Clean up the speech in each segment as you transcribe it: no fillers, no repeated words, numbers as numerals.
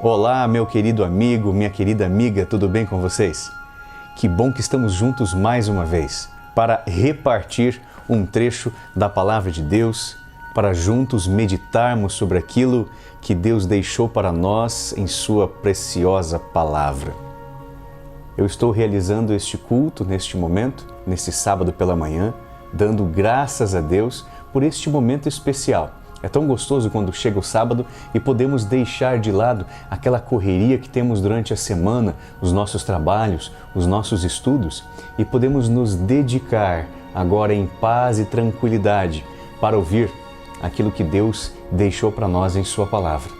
Olá, meu querido amigo, minha querida amiga, tudo bem com vocês? Que bom que estamos juntos mais uma vez para repartir um trecho da Palavra de Deus, para juntos meditarmos sobre aquilo que Deus deixou para nós em Sua preciosa Palavra. Eu estou realizando este culto neste momento, neste sábado pela manhã, dando graças a Deus por este momento especial. É tão gostoso quando chega o sábado e podemos deixar de lado aquela correria que temos durante a semana, os nossos trabalhos, os nossos estudos, e podemos nos dedicar agora em paz e tranquilidade para ouvir aquilo que Deus deixou para nós em Sua Palavra.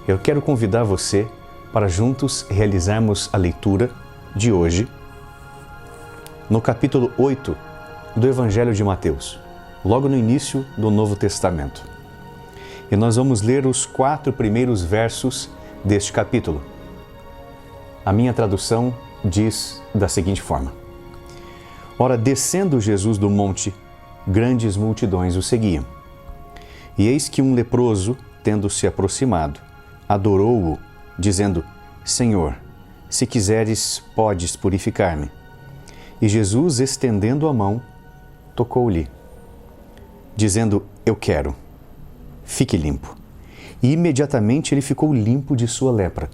Eu quero convidar você para juntos realizarmos a leitura de hoje no capítulo 8 do Evangelho de Mateus, logo no início do Novo Testamento. E nós vamos ler os 4 primeiros versos deste capítulo. A minha tradução diz da seguinte forma: Ora, descendo Jesus do monte, grandes multidões o seguiam. E eis que um leproso, tendo se aproximado, adorou-o, dizendo: Senhor, se quiseres, podes purificar-me. E Jesus, estendendo a mão, tocou-lhe, dizendo: Eu quero, fique limpo. E imediatamente ele ficou limpo de sua lepra.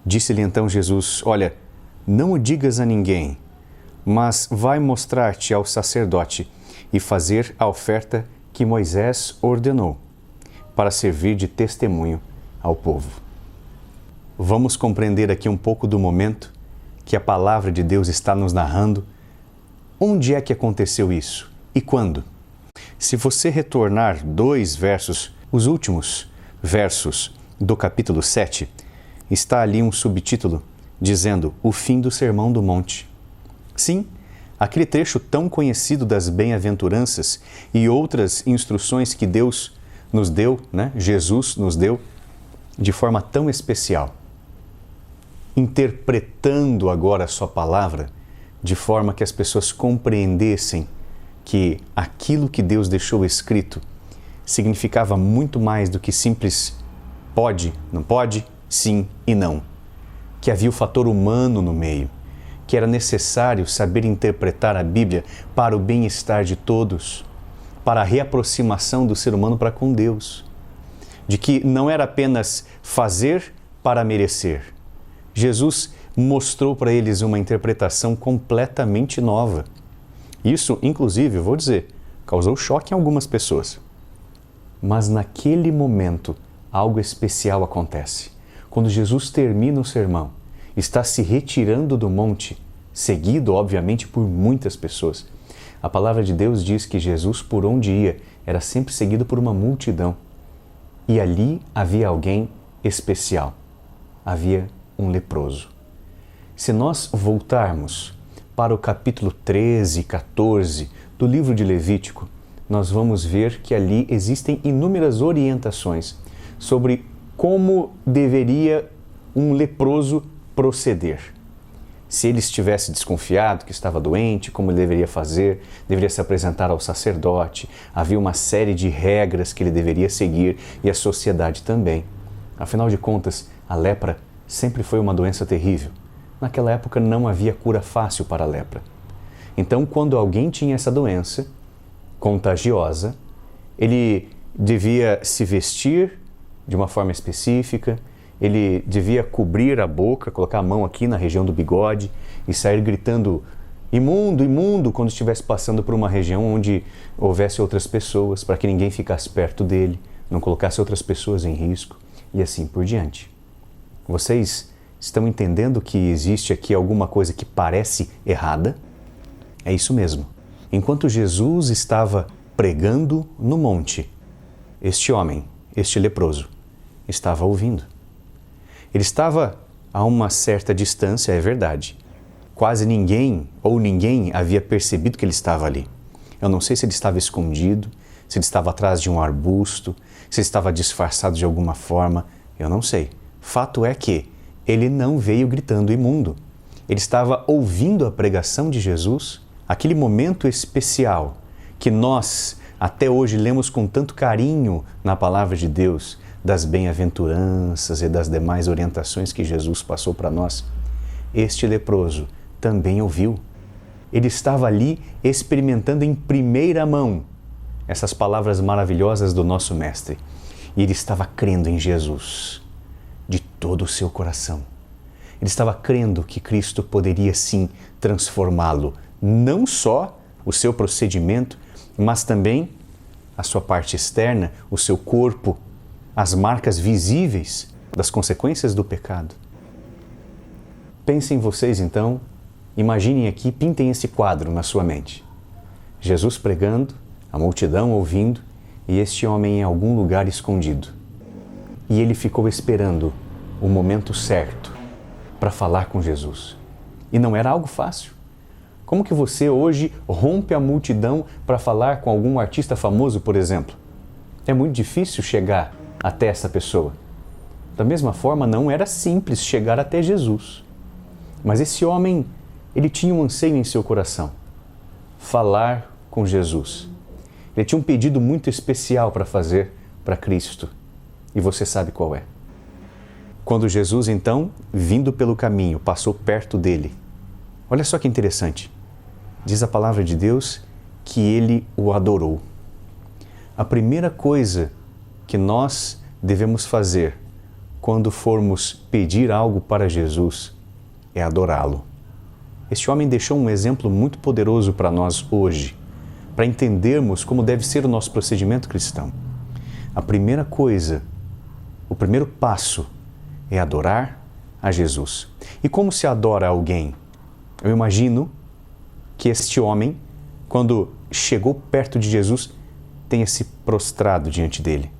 Disse-lhe então Jesus: Olha, não o digas a ninguém, mas vai mostrar-te ao sacerdote e fazer a oferta que Moisés ordenou, para servir de testemunho ao povo. Vamos compreender aqui um pouco do momento que a palavra de Deus está nos narrando. Onde é que aconteceu isso e quando? Se você retornar 2 versos, os últimos versos do capítulo 7, está ali um subtítulo dizendo o fim do Sermão do Monte. Sim, aquele trecho tão conhecido das bem-aventuranças e outras instruções que Deus nos deu, Jesus nos deu de forma tão especial. Interpretando agora a sua palavra de forma que as pessoas compreendessem que aquilo que Deus deixou escrito significava muito mais do que simples pode, não pode, sim e não. Que havia o fator humano no meio, que era necessário saber interpretar a Bíblia para o bem-estar de todos, para a reaproximação do ser humano para com Deus. De que não era apenas fazer para merecer. Jesus mostrou para eles uma interpretação completamente nova. Isso, inclusive, eu vou dizer, causou choque em algumas pessoas. Mas naquele momento, algo especial acontece. Quando Jesus termina o sermão, está se retirando do monte, seguido, obviamente, por muitas pessoas. A palavra de Deus diz que Jesus, por onde ia, era sempre seguido por uma multidão. E ali havia alguém especial. Havia um leproso. Se nós voltarmos para o capítulo 13 e 14 do livro de Levítico, nós vamos ver que ali existem inúmeras orientações sobre como deveria um leproso proceder. Se ele estivesse desconfiado que estava doente, como ele deveria fazer, deveria se apresentar ao sacerdote, havia uma série de regras que ele deveria seguir e a sociedade também. Afinal de contas, a lepra sempre foi uma doença terrível. Naquela época não havia cura fácil para a lepra. Então, quando alguém tinha essa doença contagiosa, ele devia se vestir de uma forma específica, ele devia cobrir a boca, colocar a mão aqui na região do bigode e sair gritando imundo, imundo, quando estivesse passando por uma região onde houvesse outras pessoas, para que ninguém ficasse perto dele, não colocasse outras pessoas em risco e assim por diante. Vocês estão entendendo que existe aqui alguma coisa que parece errada? É isso mesmo. Enquanto Jesus estava pregando no monte, este homem, este leproso, estava ouvindo. Ele estava a uma certa distância, é verdade. Quase ninguém ou ninguém havia percebido que ele estava ali. Eu não sei se ele estava escondido, se ele estava atrás de um arbusto, se ele estava disfarçado de alguma forma, eu não sei. Fato é que ele não veio gritando imundo. Ele estava ouvindo a pregação de Jesus, aquele momento especial que nós até hoje lemos com tanto carinho na palavra de Deus, das bem-aventuranças e das demais orientações que Jesus passou para nós, este leproso também ouviu. Ele estava ali experimentando em primeira mão essas palavras maravilhosas do nosso Mestre. E ele estava crendo em Jesus de todo o seu coração. Ele estava crendo que Cristo poderia sim transformá-lo, não só o seu procedimento, mas também a sua parte externa, o seu corpo, as marcas visíveis das consequências do pecado. Pensem vocês então, imaginem aqui, pintem esse quadro na sua mente. Jesus pregando, a multidão ouvindo e este homem em algum lugar escondido. E ele ficou esperando o momento certo para falar com Jesus. E não era algo fácil. Como que você hoje rompe a multidão para falar com algum artista famoso, por exemplo? É muito difícil chegar até essa pessoa. Da mesma forma, não era simples chegar até Jesus. Mas esse homem, ele tinha um anseio em seu coração. Falar com Jesus. Ele tinha um pedido muito especial para fazer para Cristo. E você sabe qual é. Quando Jesus, então, vindo pelo caminho, passou perto dele. Olha só que interessante. Diz a palavra de Deus que ele o adorou. A primeira coisa que nós devemos fazer quando formos pedir algo para Jesus é adorá-lo. Este homem deixou um exemplo muito poderoso para nós hoje, para entendermos como deve ser o nosso procedimento cristão. A primeira coisa, o primeiro passo é adorar a Jesus. E como se adora alguém? Eu imagino que este homem, quando chegou perto de Jesus, tenha se prostrado diante dele.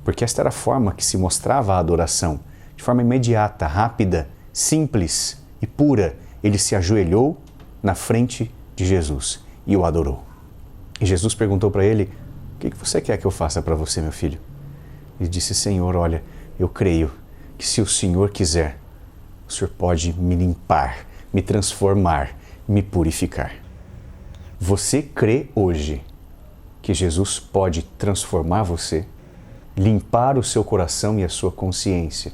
Porque esta era a forma que se mostrava a adoração. De forma imediata, rápida, simples e pura, ele se ajoelhou na frente de Jesus e o adorou. E Jesus perguntou para ele: o que você quer que eu faça para você, meu filho? Ele disse: Senhor, olha, eu creio que se o Senhor quiser, o Senhor pode me limpar, me transformar, me purificar. Você crê hoje que Jesus pode transformar você, limpar o seu coração e a sua consciência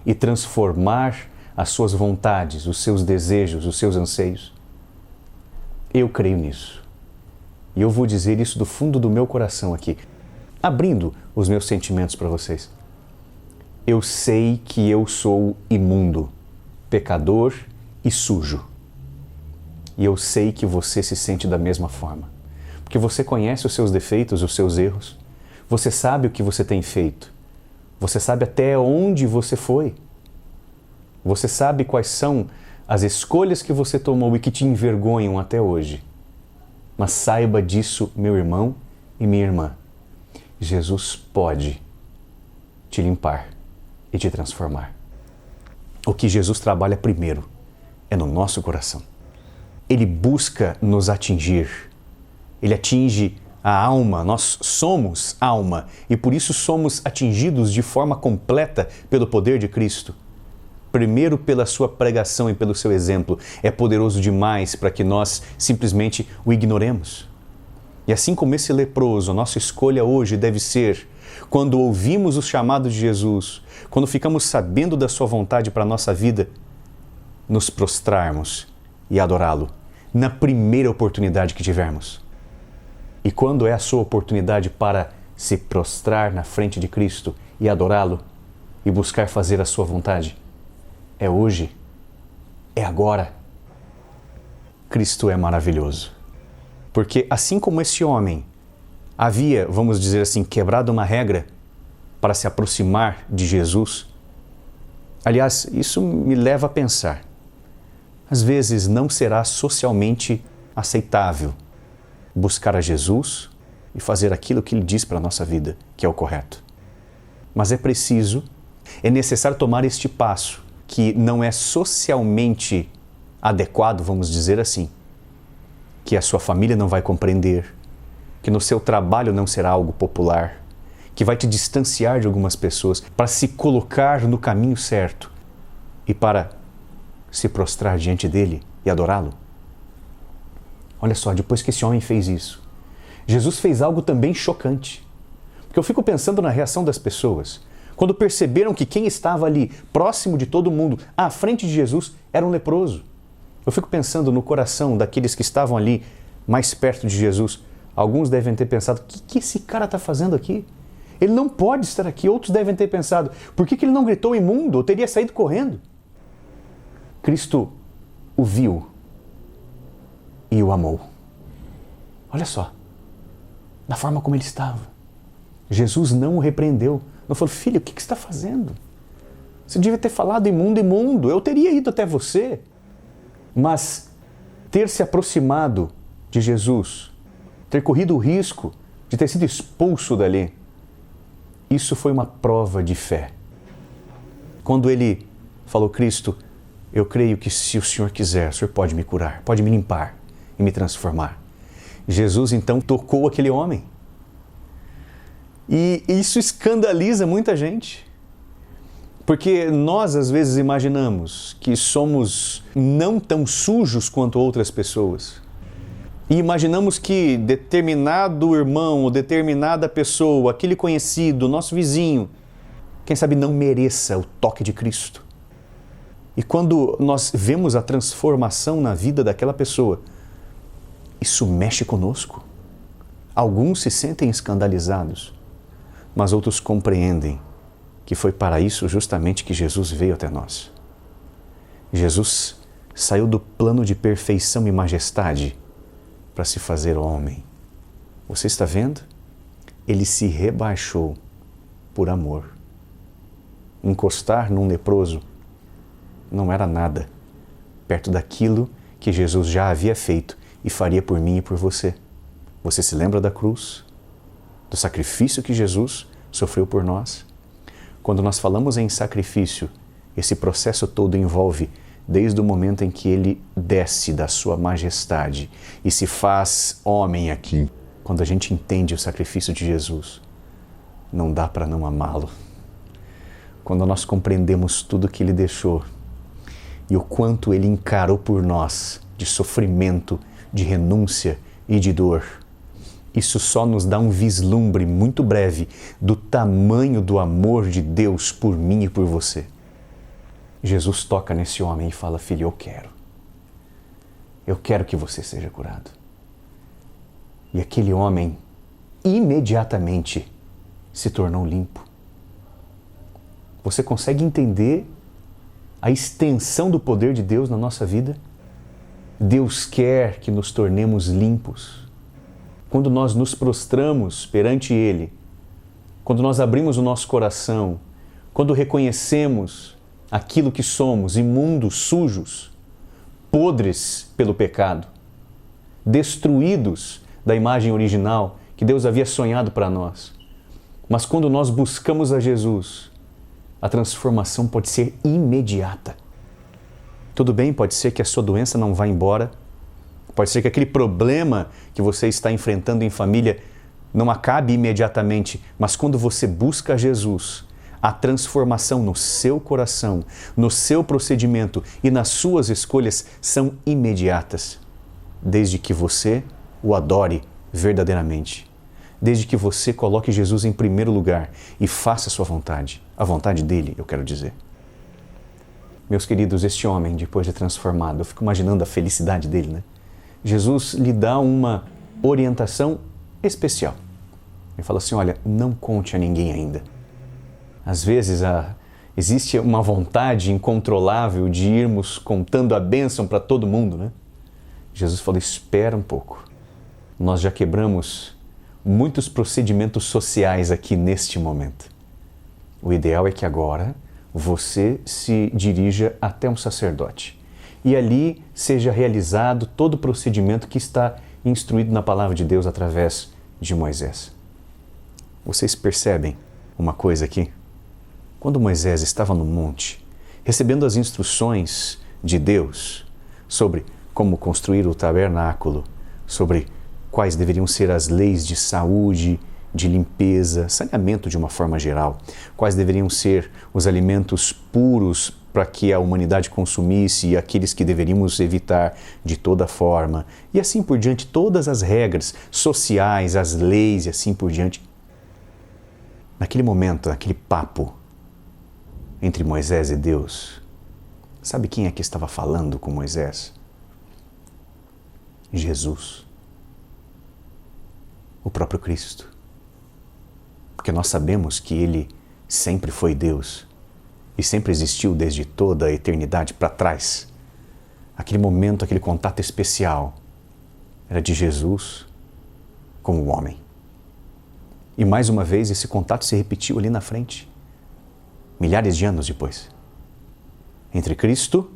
e transformar as suas vontades, os seus desejos, os seus anseios? Eu creio nisso. E eu vou dizer isso do fundo do meu coração aqui, abrindo os meus sentimentos para vocês. Eu sei que eu sou imundo, pecador e sujo. E eu sei que você se sente da mesma forma. Porque você conhece os seus defeitos, os seus erros. Você sabe o que você tem feito. Você sabe até onde você foi. Você sabe quais são as escolhas que você tomou e que te envergonham até hoje. Mas saiba disso, meu irmão e minha irmã. Jesus pode te limpar e te transformar. O que Jesus trabalha primeiro é no nosso coração. Ele busca nos atingir. Ele atinge a alma. Nós somos alma e por isso somos atingidos de forma completa pelo poder de Cristo. Primeiro pela sua pregação e pelo seu exemplo. É poderoso demais para que nós simplesmente o ignoremos. E assim como esse leproso, a nossa escolha hoje deve ser, quando ouvimos os chamados de Jesus, quando ficamos sabendo da sua vontade para a nossa vida, nos prostrarmos e adorá-lo na primeira oportunidade que tivermos. E quando é a sua oportunidade para se prostrar na frente de Cristo e adorá-lo e buscar fazer a sua vontade? É hoje, é agora. Cristo é maravilhoso. Porque assim como esse homem havia, vamos dizer assim, quebrado uma regra para se aproximar de Jesus, aliás, isso me leva a pensar, às vezes não será socialmente aceitável buscar a Jesus e fazer aquilo que Ele diz para a nossa vida, que é o correto. Mas é necessário tomar este passo, que não é socialmente adequado, vamos dizer assim, que a sua família não vai compreender, que no seu trabalho não será algo popular, que vai te distanciar de algumas pessoas, para se colocar no caminho certo e para se prostrar diante dele e adorá-lo. Olha só, depois que esse homem fez isso, Jesus fez algo também chocante. Porque eu fico pensando na reação das pessoas. Quando perceberam que quem estava ali, próximo de todo mundo, à frente de Jesus, era um leproso. Eu fico pensando no coração daqueles que estavam ali, mais perto de Jesus. Alguns devem ter pensado, o que esse cara está fazendo aqui? Ele não pode estar aqui. Outros devem ter pensado, por que ele não gritou imundo ou teria saído correndo? Cristo o viu e o amou. Olha só, da forma como ele estava. Jesus não o repreendeu. Não falou, filho, o que você está fazendo? Você devia ter falado imundo, imundo. Eu teria ido até você. Mas ter se aproximado de Jesus, ter corrido o risco de ter sido expulso dali, isso foi uma prova de fé. Quando ele falou, Cristo, eu creio que se o Senhor quiser, o Senhor pode me curar, pode me limpar e me transformar. Jesus então tocou aquele homem. E isso escandaliza muita gente. Porque nós às vezes imaginamos que somos não tão sujos quanto outras pessoas. E imaginamos que determinado irmão ou determinada pessoa, aquele conhecido, nosso vizinho, quem sabe não mereça o toque de Cristo. E quando nós vemos a transformação na vida daquela pessoa, isso mexe conosco. Alguns se sentem escandalizados, mas outros compreendem que foi para isso justamente que Jesus veio até nós. Jesus saiu do plano de perfeição e majestade para se fazer homem. Você está vendo? Ele se rebaixou por amor. Encostar num leproso não era nada perto daquilo que Jesus já havia feito e faria por mim e por você. Você se lembra da cruz? Do sacrifício que Jesus sofreu por nós? Quando nós falamos em sacrifício, esse processo todo envolve desde o momento em que ele desce da sua majestade e se faz homem aqui. Quando a gente entende o sacrifício de Jesus, não dá para não amá-lo. Quando nós compreendemos tudo que ele deixou e o quanto ele encarou por nós de sofrimento, de renúncia e de dor, isso só nos dá um vislumbre muito breve do tamanho do amor de Deus por mim e por você. Jesus toca nesse homem e fala, filho, eu quero que você seja curado. E aquele homem imediatamente se tornou limpo. Você consegue entender a extensão do poder de Deus na nossa vida? Deus quer que nos tornemos limpos. Quando nós nos prostramos perante Ele, quando nós abrimos o nosso coração, quando reconhecemos aquilo que somos, imundos, sujos, podres pelo pecado, destruídos da imagem original que Deus havia sonhado para nós. Mas quando nós buscamos a Jesus, a transformação pode ser imediata. Tudo bem, pode ser que a sua doença não vá embora, pode ser que aquele problema que você está enfrentando em família não acabe imediatamente, mas quando você busca a Jesus, a transformação no seu coração, no seu procedimento e nas suas escolhas são imediatas, desde que você o adore verdadeiramente. Desde que você coloque Jesus em primeiro lugar e faça a sua vontade, a vontade dele, eu quero dizer. Meus queridos, este homem, depois de transformado, eu fico imaginando a felicidade dele, né? Jesus lhe dá uma orientação especial. Ele fala assim, olha, não conte a ninguém ainda. Às vezes existe uma vontade incontrolável de irmos contando a bênção para todo mundo, né? Jesus falou, espera um pouco. Nós já quebramos muitos procedimentos sociais aqui neste momento. O ideal é que agora você se dirija até um sacerdote e ali seja realizado todo o procedimento que está instruído na palavra de Deus através de Moisés. Vocês percebem uma coisa aqui? Quando Moisés estava no monte, recebendo as instruções de Deus sobre como construir o tabernáculo, sobre quais deveriam ser as leis de saúde, de limpeza, saneamento de uma forma geral, quais deveriam ser os alimentos puros para que a humanidade consumisse e aqueles que deveríamos evitar de toda forma, e assim por diante, todas as regras sociais, as leis e assim por diante. Naquele momento, naquele papo, entre Moisés e Deus. Sabe quem é que estava falando com Moisés? Jesus. O próprio Cristo. Porque nós sabemos que Ele sempre foi Deus e sempre existiu desde toda a eternidade para trás. Aquele momento, aquele contato especial era de Jesus com o homem. E mais uma vez esse contato se repetiu ali na frente, milhares de anos depois. Entre Cristo,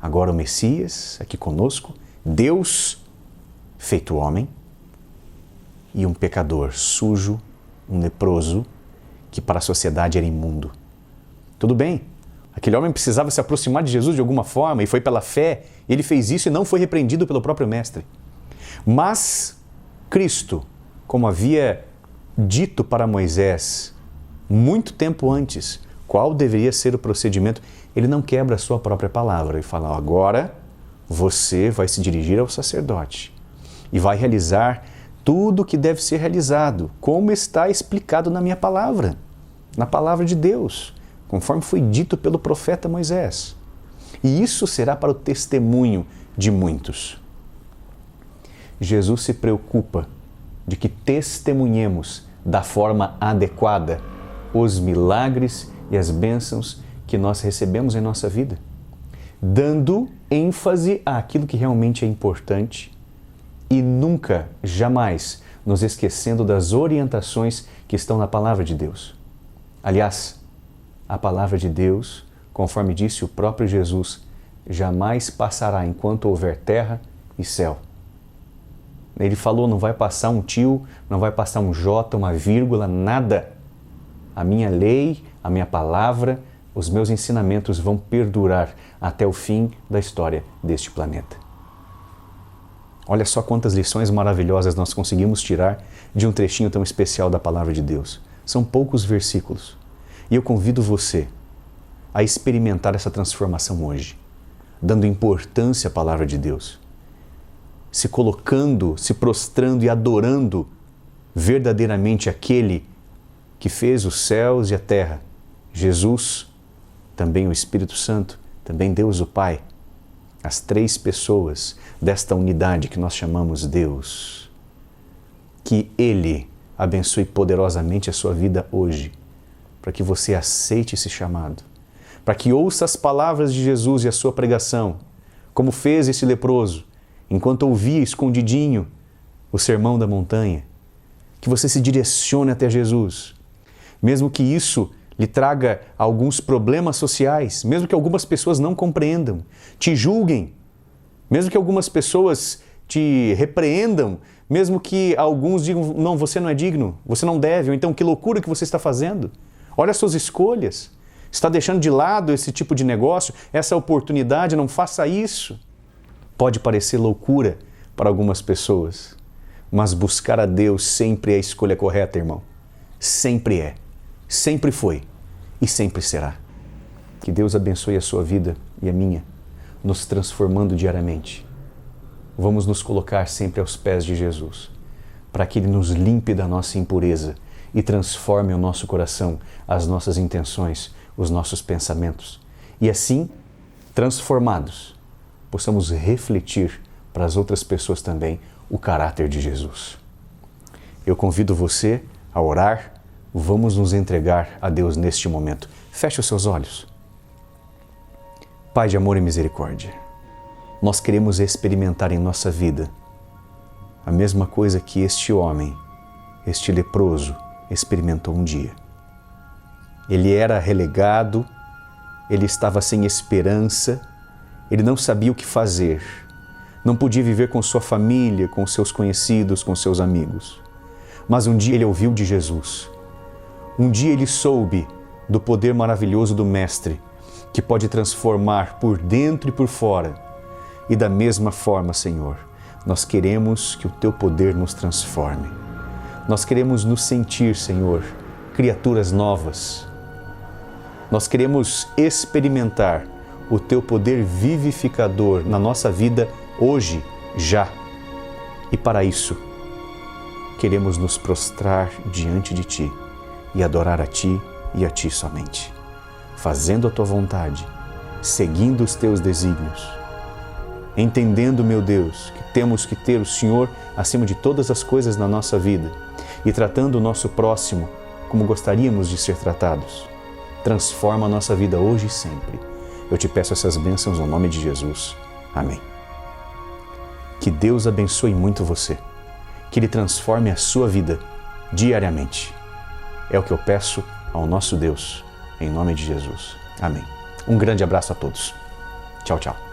agora o Messias, aqui conosco, Deus feito homem, e um pecador sujo, um leproso, que para a sociedade era imundo. Tudo bem, aquele homem precisava se aproximar de Jesus de alguma forma, e foi pela fé, ele fez isso e não foi repreendido pelo próprio Mestre. Mas Cristo, como havia dito para Moisés, muito tempo antes, qual deveria ser o procedimento, ele não quebra a sua própria palavra e fala, agora você vai se dirigir ao sacerdote e vai realizar tudo o que deve ser realizado, como está explicado na minha palavra, na palavra de Deus, conforme foi dito pelo profeta Moisés. E isso será para o testemunho de muitos. Jesus se preocupa de que testemunhemos da forma adequada os milagres e as bênçãos que nós recebemos em nossa vida, dando ênfase àquilo que realmente é importante e nunca, jamais, nos esquecendo das orientações que estão na Palavra de Deus. Aliás, a Palavra de Deus, conforme disse o próprio Jesus, jamais passará enquanto houver terra e céu. Ele falou, não vai passar um tio, não vai passar um jota, uma vírgula, nada. A minha lei, a minha palavra, os meus ensinamentos vão perdurar até o fim da história deste planeta. Olha só quantas lições maravilhosas nós conseguimos tirar de um trechinho tão especial da Palavra de Deus. São poucos versículos. E eu convido você a experimentar essa transformação hoje, dando importância à Palavra de Deus, se colocando, se prostrando e adorando verdadeiramente aquele que fez os céus e a terra, Jesus, também o Espírito Santo, também Deus o Pai, as três pessoas desta unidade que nós chamamos Deus. Que Ele abençoe poderosamente a sua vida hoje, para que você aceite esse chamado, para que ouça as palavras de Jesus e a sua pregação, como fez esse leproso, enquanto ouvia escondidinho o sermão da montanha, que você se direcione até Jesus, mesmo que isso lhe traga alguns problemas sociais, mesmo que algumas pessoas não compreendam, te julguem, mesmo que algumas pessoas te repreendam, mesmo que alguns digam, não, você não é digno, você não deve, ou então que loucura que você está fazendo. Olha as suas escolhas, está deixando de lado esse tipo de negócio, essa oportunidade, não faça isso. Pode parecer loucura para algumas pessoas, mas buscar a Deus sempre é a escolha correta, irmão. Sempre é, sempre foi e sempre será. Que Deus abençoe a sua vida e a minha, nos transformando diariamente. Vamos nos colocar sempre aos pés de Jesus, para que Ele nos limpe da nossa impureza e transforme o nosso coração, as nossas intenções, os nossos pensamentos. E assim, transformados, possamos refletir para as outras pessoas também o caráter de Jesus. Eu convido você a orar, vamos nos entregar a Deus neste momento. Feche os seus olhos. Pai de amor e misericórdia, nós queremos experimentar em nossa vida a mesma coisa que este homem, este leproso, experimentou um dia. Ele era relegado, ele estava sem esperança, ele não sabia o que fazer, não podia viver com sua família, com seus conhecidos, com seus amigos. Mas um dia ele ouviu de Jesus. Um dia ele soube do poder maravilhoso do Mestre, que pode transformar por dentro e por fora. E da mesma forma, Senhor, nós queremos que o Teu poder nos transforme. Nós queremos nos sentir, Senhor, criaturas novas. Nós queremos experimentar o Teu poder vivificador na nossa vida hoje, já. E para isso, queremos nos prostrar diante de Ti e adorar a Ti e a Ti somente. fazendo a Tua vontade, seguindo os Teus desígnios, entendendo, meu Deus, que temos que ter o Senhor acima de todas as coisas na nossa vida e tratando o nosso próximo como gostaríamos de ser tratados. Transforma a nossa vida hoje e sempre. Eu te peço essas bênçãos no nome de Jesus. Amém. Que Deus abençoe muito você. Que Ele transforme a sua vida diariamente. É o que eu peço ao nosso Deus, em nome de Jesus. Amém. Um grande abraço a todos. Tchau, tchau.